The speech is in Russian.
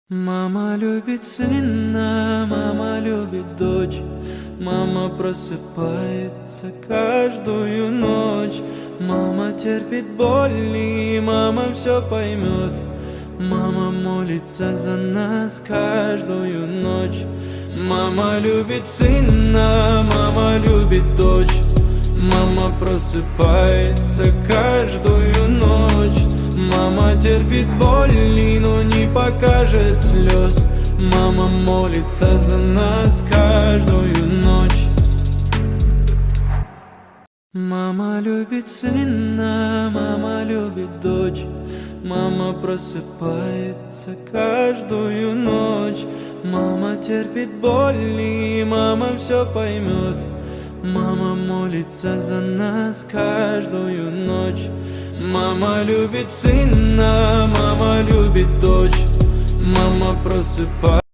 Мама любит сына, мама любит дочь. Мама просыпается каждую ночь. Мама терпит боль, и мама все поймет. Мама молится за нас каждую ночь. Мама любит сына, мама любит дочь. Мама просыпается каждую ночь. Мама терпит боль, но не покажет слез. Мама молится за нас каждую ночь. Мама любит сына, мама любит дочь. Мама просыпается каждую ночь. Мама терпит боль, и мама все поймет. Мама молится за нас каждую ночь. Мама любит сына, мама любит дочь. Мама просыпается.